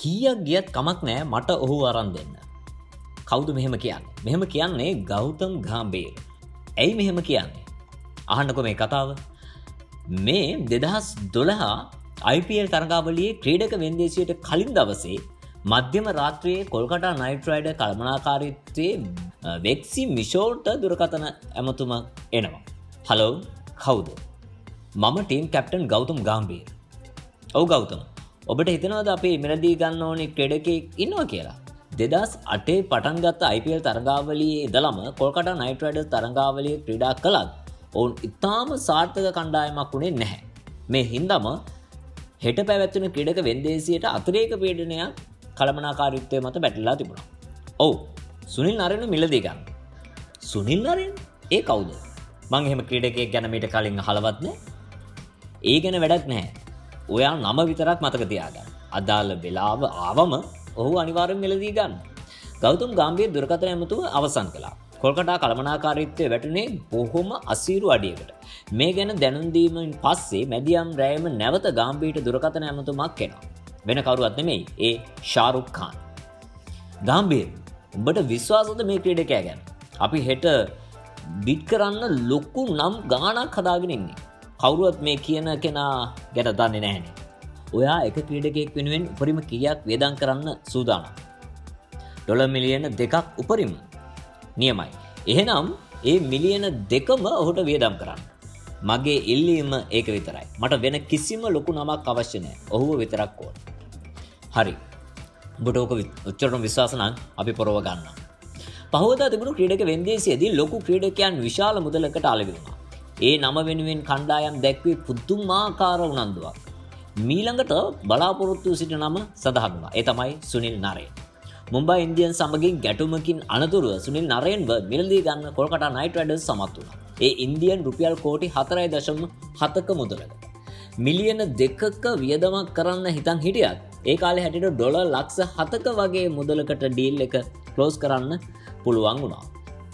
කීයක් ගියත් කමක් නෑ මට ඔහු අරන් දෙන්න. කවුද මෙහෙම කියන්නේ? මෙහෙම කියන්නේ ගෞතම් ගාම්බීර. ඇයි මෙහෙම කියන්නේ? අහන්නකො මේ කතාව. මේ 2012 IPL තරගාවලියේ ක්‍රීඩක වෙන්දේසියට කලින් දවසේ මධ්‍යම රාත්‍රියේ කොල්කතා නයිට් රයිඩර් කළමනාකාරීත්වයේ වෙක්සි මිෂෝල්ට දුරකථන ඇමතුම එනවා. හලෝ කවුද? මම ටීම් කැප්ටන් ගෞතම් ගාම්බීර. ඔව් ගෞතම්. ඔබට හිතනවාද අපි මිලදී ගන්න ඕනි ක්‍රීඩකයෙක් ඉන්නවා කියලා? 2008 පටන් ගත්ත IPL තරගාවලියේ ඉඳලම කොල්කතා නයිට් රයිඩර්ස් තරගාවලියේ ක්‍රීඩා කළත් ඔවුන් ඉතාම සාර්ථක කණ්ඩායමක් වුණේ නැහැ. මේ හින්දාම හෙට පැවැත්වෙන ක්‍රීඩක වෙන්දේසියට අතිරේක පීඩනයක් කළමනාකාරීත්වය මත බැටලලා තිබුණා. ඔව් සුනිල් නරේන මිලදී ගන්න. සුනිල් නරේන? ඒ කවුද? මං එහෙම ක්‍රීඩකයෙක් ගැන මීට කලින් අහලවත් නැහැ. ඒ ගැන වැඩක් නැහැ. ඔයා නම විතරක් මතක තියාගන්න. අදාළ වෙලාව ආවම ඔහු අනිවාර්යෙන් මිලදී ගන්න. ගෞතම් ගාම්බීර දුරකථන ඇමතුම අවසන් කළා. කොල්කතා කළමනාකාරීත්වයේ වැටුනේ බොහොම අසීරු අඩියකට. මේ ගැන දැනුම් දීමෙන් පස්සේ මැදියම් රැයම නැවත ගාම්බීරට දුරකථන ඇමතුමක් එනවා. වෙන කවුරුවත් නෙමෙයි. ඒ ෂාරුක් ખાන්. ගාම්බීර, උඹට විශ්වාසද මේ ක්‍රීඩකයා ගැන? අපි හෙට බිට් කරන්න ලොකු නම් ගාණක් හදාගෙන ඉන්නේ. කවුරුවත් මේ කියන කෙනා ගැන දන්නේ නැහැනේ. ඔයා එක ක්‍රීඩකයෙක් වෙනුවෙන් උපරිම කීයක් වියදම් කරන්න සූදානම්? ඩොලර් මිලියන 2ක් උපරිම. නියමයි. එහෙනම් ඒ මිලියන 2ම ඔහුට වියදම් කරන්න. මගේ ඉල්ලීම ඒක විතරයි. මට වෙන කිසිම ලොකු නමක් අවශ්‍ය නැහැ. ඔහුව විතරක් ඕන. හරි. ඔබට ඕක උච්චරණ විශ්වාස නම් අපි පොරව ගන්නවා. පහවදා තිබුණු ක්‍රීඩක වෙන්දේසියේදී ලොකු ක්‍රීඩකයන් විශාල මුදලකට අලෙවි වුණා. ඒ නම වෙනුවෙන් කණ්ඩායම් දැක්වේ පුදුමාකාර උනන්දුවක්. මීළඟට බලාපොරොත්තු සිටින නම සඳහන් වුණා. ඒ තමයි සුනිල් නරේන්. මුම්බයි ඉන්දියන්ස් සමගින් ගැටුමකින් අනතුරුව සුනිල් නරේන්ව මිලදී ගන්න කොල්කතා නයිට් රයිඩර්ස් සමත් වුණා. ඒ ඉන්දියන් රුපියල් කෝටි 4.7ක මුදලක. මිලියන 2ක වියදමක් කරන්න හිතන් හිටියත් ඒ කාලේ හැටියට ඩොලර් ලක්ෂ 7ක වගේ මුදලකට ඩීල් එක ක්ලෝස් කරන්න පුළුවන් වුණා.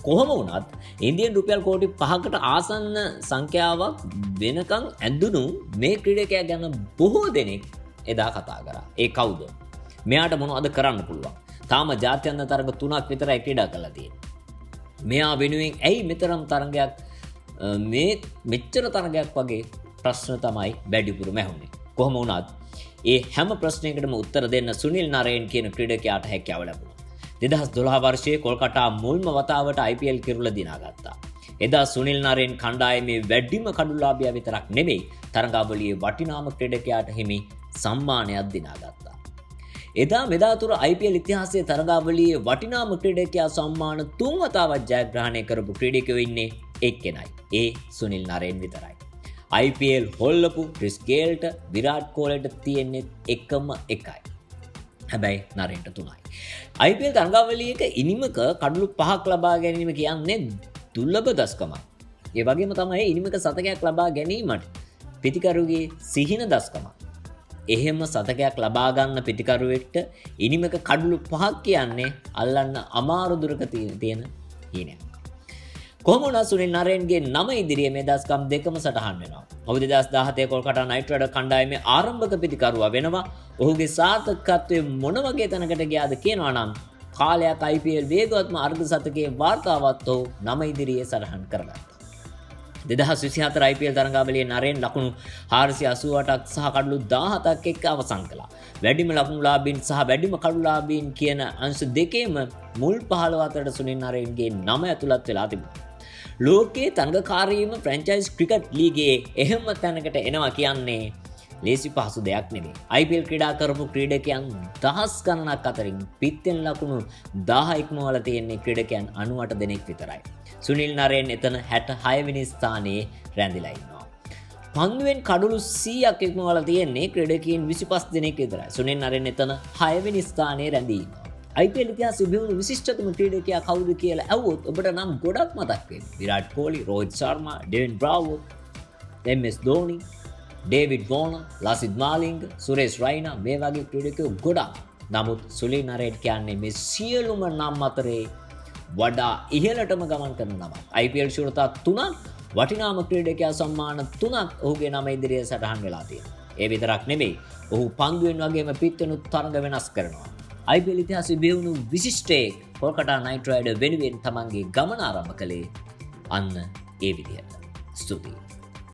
කොහොම වුණත් ඉන්දියන් රුපියල් කෝටි 5කට ආසන්න සංඛ්‍යාවක් වෙනකන් ඇඳුණු මේ ක්‍රීඩකයා ගැන බොහෝ දෙනෙක් එදා කතා කරා. ඒ කවුද? මෙයාට මොනවද කරන්න පුළුවන්? තාම ජාත්‍යන්තර තරග 3ක් විතරයි ක්‍රීඩා කරලා තියෙන්නේ. මෙයා වෙනුවෙන් ඇයි මෙතරම් තරගයක් මේ මෙච්චර තරගයක් වගේ ප්‍රශ්න තමයි වැඩිපුරම ඇහුනේ. කොහොම වුණත් ඒ හැම ප්‍රශ්නයකටම උත්තර දෙන්න සුනිල් නරේන් කියන ක්‍රීඩකයාට හැකියාව ලැබුණා. 2012 වර්ෂයේ කොල්කතා මුල්ම වතාවට IPL කිරුළ දිනාගත්තා. එදා සුනිල් නරේන් කණ්ඩායමේ වැඩිම කඩුලාභියා විතරක් නෙමෙයි තරගාවලියේ වටිනාම ක්‍රීඩකයාට හිමි සම්මානයක් දිනාගත්තා. එදා මෙදා තුර IPL ඉතිහාසයේ තරගාවලියේ වටිනාම ක්‍රීඩකයා සම්මාන 3 වතාවක් ජයග්‍රහණය කරපු ක්‍රීඩකයෝ ඉන්නේ එක්කෙනයි. ඒ සුනිල් නරේන් විතරයි. IPL හොල්ලපු ක්‍රිස් ගේල්ට විරාට් කෝලිට තියෙන්නේ එකම එකයි. හැබැයි නරේන්ට 3යි. IPL තරගාවලියක ඉනිමක කඩලු 5ක් ලබා ගැනීම කියන්නේ දුර්ලභ දස්කමක්. ඒ වගේම තමයි ඉනිමක සතකයක් ලබා ගැනීමට පිටිකරුගේ සිහින දස්කමක්. එහෙම සතකයක් ලබා ගන්න පිටිකරුවෙක්ට ඉනිමක කඩලු 5ක් කියන්නේ අල්ලන්න අමාරු දුරක තියෙන හීනයක්. කොහොම වුණත් සුනිල් නරේන්ගේ නම ඉදිරියේ මේ දස්කම් දෙකම සටහන් වෙනවා. ඔහු 2017 කොල්කතා නයිට් රයිඩර් කණ්ඩායමේ ආරම්භක පිටිකරුවා වෙනවා. ඔහුගේ සාර්ථකත්වය මොන වගේ තැනකට ගියාද කියනවා නම් කාලයක් IPL වේගවත්ම අර්ධ શතකයේ වාර්තාවත් ඔහු නම ඉදිරියේ සටහන් කරගත්තා. 2024 IPL තරගාවලියේ නරේන් ලකුණු 488ක් සහ කඩලු 17ක් එක්ක අවසන් කළා. වැඩිම ලකුණුලාභීන් සහ වැඩිම කඩුලාභීන් කියන අංශ දෙකේම මුල් 15 අතරට සුනිල් නරේන්ගේ නම ඇතුළත් වෙලා තිබුණා. ලෝකයේ තරගකාරීම ෆ්‍රැන්චයිස් ක්‍රිකට් ලීගයේ එහෙම තැනකට එනවා කියන්නේ ලේසි පහසු දෙයක් නෙමෙයි. IPL ක්‍රීඩා කරපු ක්‍රීඩකයන් දහස් ගණනක් අතරින් පිත්තෙන් ලකුණු 1000 ඉක්මවල තියෙන ක්‍රීඩකයන් 98 දෙනෙක් විතරයි. සුනිල් නරේන් එතන 66 වෙනි ස්ථානයේ රැඳිලා ඉන්නවා. පන්දුවෙන් කඩලු 100ක් ඉක්මවල තියෙන්නේ ක්‍රීඩකයන් 25 දෙනෙක් විතරයි. සුනිල් නරේන් එතන 6 වෙනි ස්ථානයේ රැඳී ඉන්නවා. IPL ඉතිහාසයේ බිහිවුණු විශිෂ්ටතම ක්‍රීඩකයා කවුද කියලා ඇහුවොත් ඔබට නම් ගොඩක් මතක් වෙයි. විරාට් කොහ්ලි, රෝහිත් ශර්මා, ඩෙවින් බ්‍රාවෝ, MS ධෝනි, ඩේවිඩ් වෝනර්, ලසිත් මාලිංග, සුරේෂ් රයිනා මේ වගේ ක්‍රීඩකයෝ ගොඩක්. නමුත් සුනිල් නරේන් කියන්නේ මේ සියලුම නම් අතරේ වඩා ඉහළටම ගමන් කරන නමක්. IPL ශූරතා 3ක් වටිනාම ක්‍රීඩකයා සම්මාන 3ක් ඔහුගේ නම ඉදිරියේ සටහන් වෙලා තියෙනවා. ඒ විතරක් නෙවෙයි ඔහු පන්දුවෙන් වගේම පිත්තනුත් තරඟ වෙනස් කරනවා. IPL ඉතිහාසයේ බිහිවුණු විශිෂ්ටයෙක් කොල්කතා නයිට් රයිඩර් වෙනුවෙන් තමන්ගේ ගමන ආරම්භ කළේ අන්න ඒ විදිහට. ස්තුතියි.